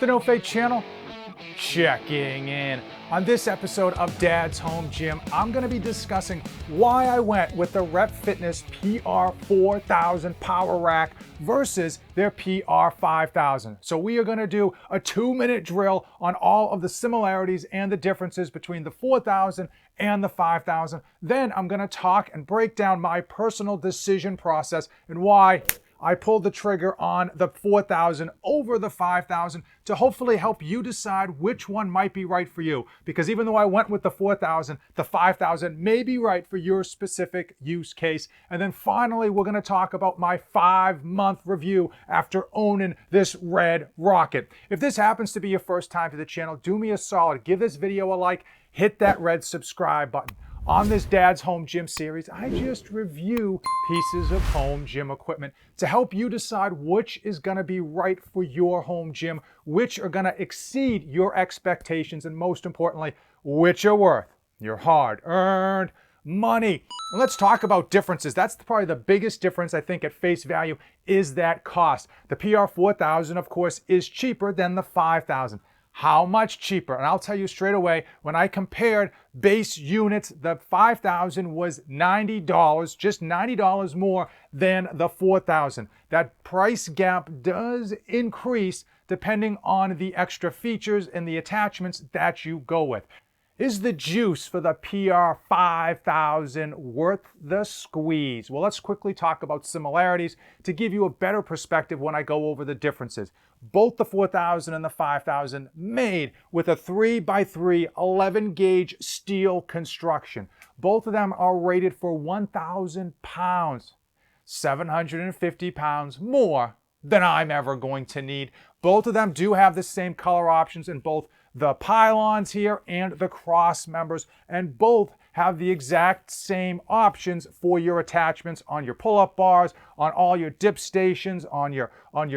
The No Fate channel, checking in. On this episode of Dad's Home Gym, I'm going to be discussing why I went with the Rep Fitness PR4000 Power Rack versus their PR5000. So we are going to do a 2-minute drill on all of the similarities and the differences between the 4000 and the 5000. Then I'm going to talk and break down my personal decision process and why I pulled the trigger on the 4000 over the 5000 to hopefully help you decide which one might be right for you. Because even though I went with the 4000, the 5000 may be right for your specific use case. And then finally, we're going to talk about my 5-month review after owning this red rocket. If this happens to be your first time to the channel, do me a solid. Give this video a like, hit that red subscribe button. On this Dad's Home Gym series, I just review pieces of home gym equipment to help you decide which is going to be right for your home gym, which are going to exceed your expectations, and most importantly, which are worth your hard-earned money. And let's talk about differences. That's probably the biggest difference, I think, at face value is that cost. The PR4000, of course, is cheaper than the 5000. How much cheaper? And I'll tell you straight away, when I compared base units, the 5000 was $90, just $90 more than the 4000. That price gap does increase depending on the extra features and the attachments that you go with. Is the juice for the PR5000 worth the squeeze? Well, let's quickly talk about similarities to give you a better perspective when I go over the differences. Both the 4000 and the 5000 made with a 3x3 11 gauge steel construction. Both of them are rated for 1,000 pounds, 750 pounds more than I'm ever going to need. Both of them do have the same color options in both the pylons here and the cross members, and both have the exact same options for your attachments on your pull-up bars, on all your dip stations, on your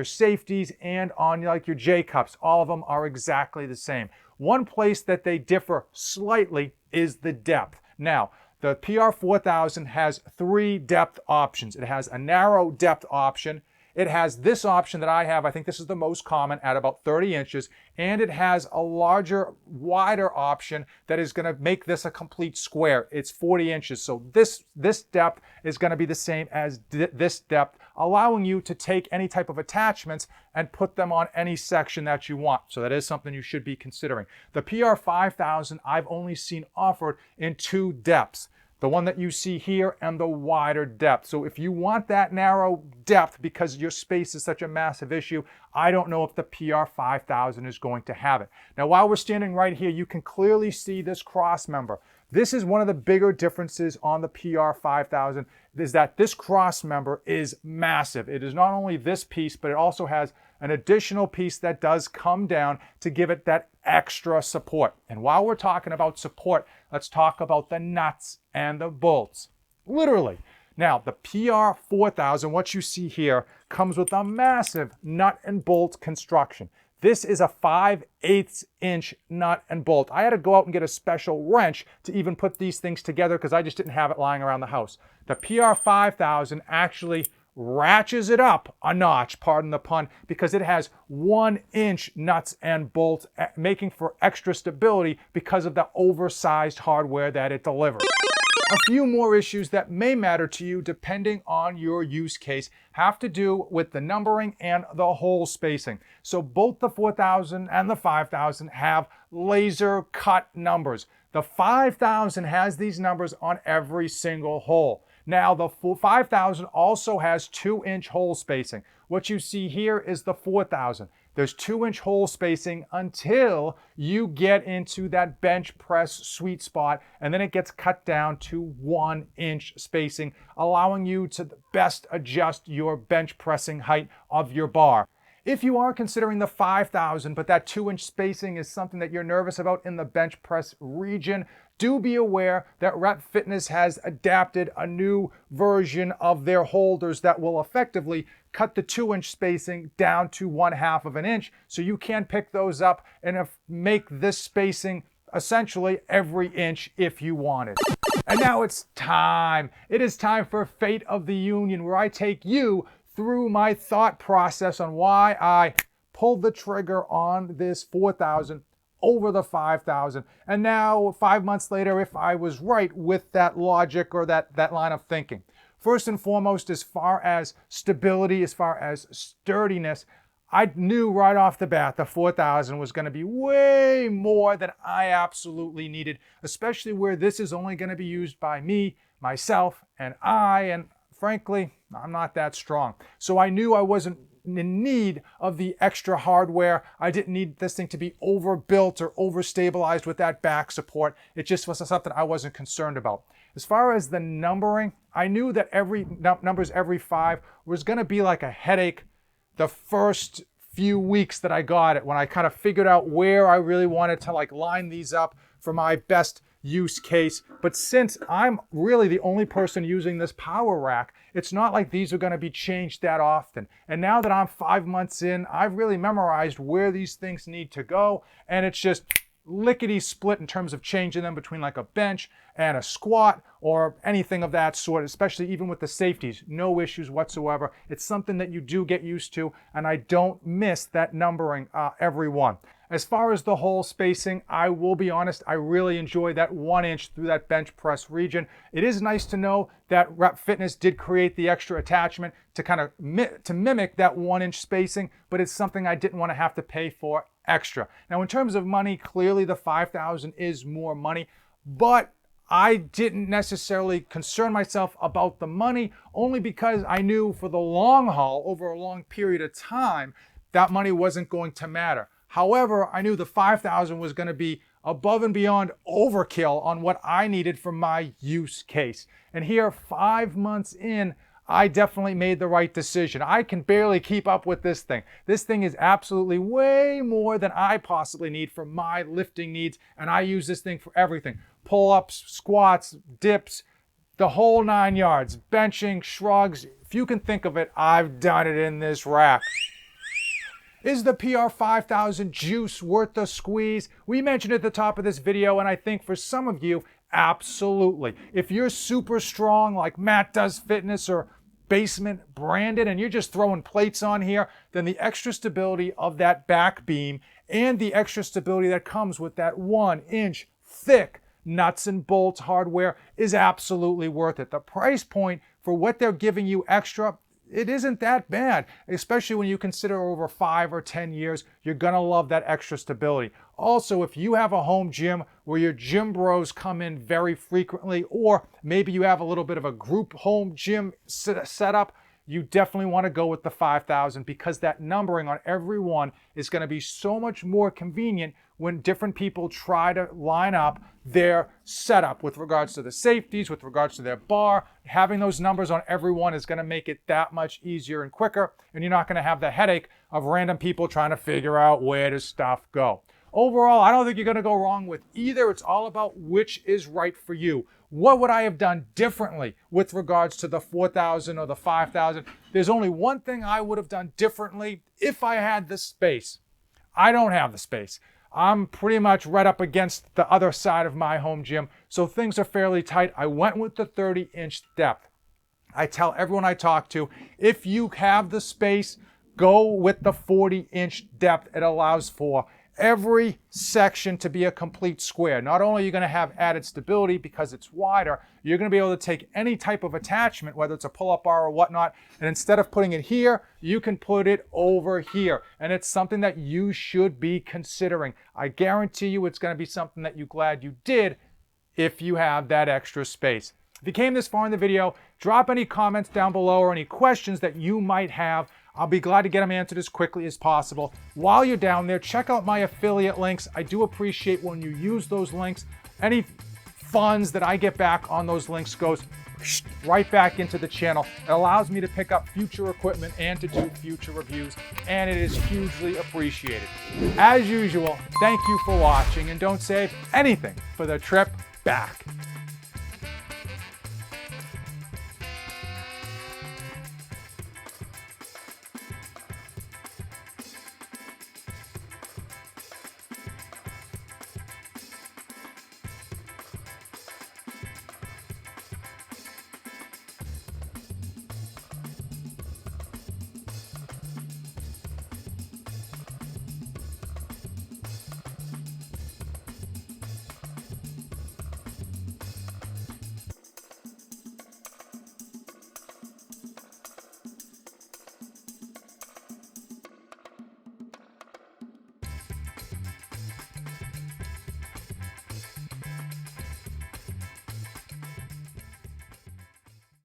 safeties, and on like your J-cups. All of them are exactly the same. One place that they differ slightly is the depth. Now, the PR4000 has 3 depth options. It has a narrow depth option. It has this option that I have, I think this is the most common, at about 30 inches, and it has a larger, wider option that is going to make this a complete square. It's 40 inches, so this depth is going to be the same as this depth, allowing you to take any type of attachments and put them on any section that you want. So that is something you should be considering. The PR5000 I've only seen offered in 2 depths. The one that you see here and the wider depth. So if you want that narrow depth because your space is such a massive issue, I don't know if the PR5000 is going to have it. Now, while we're standing right here, you can clearly see this cross member. This is one of the bigger differences on the PR5000 is that this cross member is massive. It is not only this piece, but it also has an additional piece that does come down to give it that extra support. And while we're talking about support, let's talk about the nuts and the bolts. Literally. Now, the PR4000, what you see here, comes with a massive nut and bolt construction. This is a 5/8 inch nut and bolt. I had to go out and get a special wrench to even put these things together because I just didn't have it lying around the house. The PR5000 actually ratchets it up a notch, pardon the pun, because it has 1-inch nuts and bolts, making for extra stability because of the oversized hardware that it delivers. A few more issues that may matter to you depending on your use case have to do with the numbering and the hole spacing. So both the 4000 and the 5000 have laser cut numbers. The 5000 has these numbers on every single hole. Now, the 5000 also has 2-inch hole spacing. What you see here is the 4000. There's 2-inch hole spacing until you get into that bench press sweet spot, and then it gets cut down to 1-inch spacing, allowing you to best adjust your bench pressing height of your bar. If you are considering the 5000, but that 2-inch spacing is something that you're nervous about in the bench press region, do be aware that Rep Fitness has adapted a new version of their holders that will effectively cut the 2-inch spacing down to 1/2 of an inch. So you can pick those up and make this spacing essentially every inch if you want it. And now it's time. It is time for Fate of the Union, where I take you through my thought process on why I pulled the trigger on this 4,000 over the 5,000. And now 5 months later, if I was right with that logic or that line of thinking. First and foremost, as far as stability, as far as sturdiness, I knew right off the bat the 4,000 was going to be way more than I absolutely needed, especially where this is only going to be used by me, myself, and frankly, I'm not that strong. So I knew I wasn't in need of the extra hardware. I didn't need this thing to be overbuilt or overstabilized with that back support. It just was something I wasn't concerned about. As far as the numbering, I knew that numbers every 5 was going to be like a headache the first few weeks that I got it, when I kind of figured out where I really wanted to like line these up for my best use case. But since I'm really the only person using this power rack, it's not like these are going to be changed that often. And now that I'm 5 months in, I've really memorized where these things need to go, and it's just lickety split in terms of changing them between like a bench and a squat or anything of that sort, especially even with the safeties. No issues whatsoever. It's something that you do get used to, and I don't miss that numbering every one. As far as the hole spacing, I will be honest, I really enjoy that 1 inch through that bench press region. It is nice to know that Rep Fitness did create the extra attachment to kind of mimic that 1 inch spacing, but it's something I didn't want to have to pay for extra. Now, in terms of money, clearly the 5,000 is more money, but I didn't necessarily concern myself about the money, only because I knew for the long haul, over a long period of time, that money wasn't going to matter. However, I knew the 5,000 was going to be above and beyond overkill on what I needed for my use case. And here, 5 months in, I definitely made the right decision. I can barely keep up with this thing. This thing is absolutely way more than I possibly need for my lifting needs, and I use this thing for everything. Pull-ups, squats, dips, the whole 9 yards, benching, shrugs. If you can think of it, I've done it in this rack. Is the PR5000 juice worth the squeeze? We mentioned at the top of this video, and I think for some of you, absolutely. If you're super strong like Matt Does Fitness or Basement branded, and you're just throwing plates on here, then the extra stability of that back beam and the extra stability that comes with that 1 inch thick nuts and bolts hardware is absolutely worth it. The price point for what they're giving you extra, it isn't that bad, especially when you consider over 5 or 10 years, you're gonna love that extra stability. Also, if you have a home gym where your gym bros come in very frequently, or maybe you have a little bit of a group home gym setup, you definitely want to go with the 5,000, because that numbering on every one is going to be so much more convenient when different people try to line up their setup with regards to the safeties, with regards to their bar. Having those numbers on every one is going to make it that much easier and quicker, and you're not going to have the headache of random people trying to figure out where does stuff go. Overall, I don't think you're going to go wrong with either. It's all about which is right for you. What would I have done differently with regards to the 4,000 or the 5,000? There's only one thing I would have done differently if I had the space. I don't have the space. I'm pretty much right up against the other side of my home gym, so things are fairly tight. I went with the 30-inch depth. I tell everyone I talk to, if you have the space, go with the 40-inch depth. It allows for every section to be a complete square. Not only are you going to have added stability because it's wider, you're going to be able to take any type of attachment, whether it's a pull-up bar or whatnot, and instead of putting it here, you can put it over here. And it's something that you should be considering. I guarantee you it's going to be something that you're glad you did if you have that extra space. If you came this far in the video, drop any comments down below or any questions that you might have. I'll be glad to get them answered as quickly as possible. While you're down there, check out my affiliate links. I do appreciate when you use those links. Any funds that I get back on those links goes right back into the channel. It allows me to pick up future equipment and to do future reviews, and it is hugely appreciated. As usual, thank you for watching, and don't save anything for the trip back.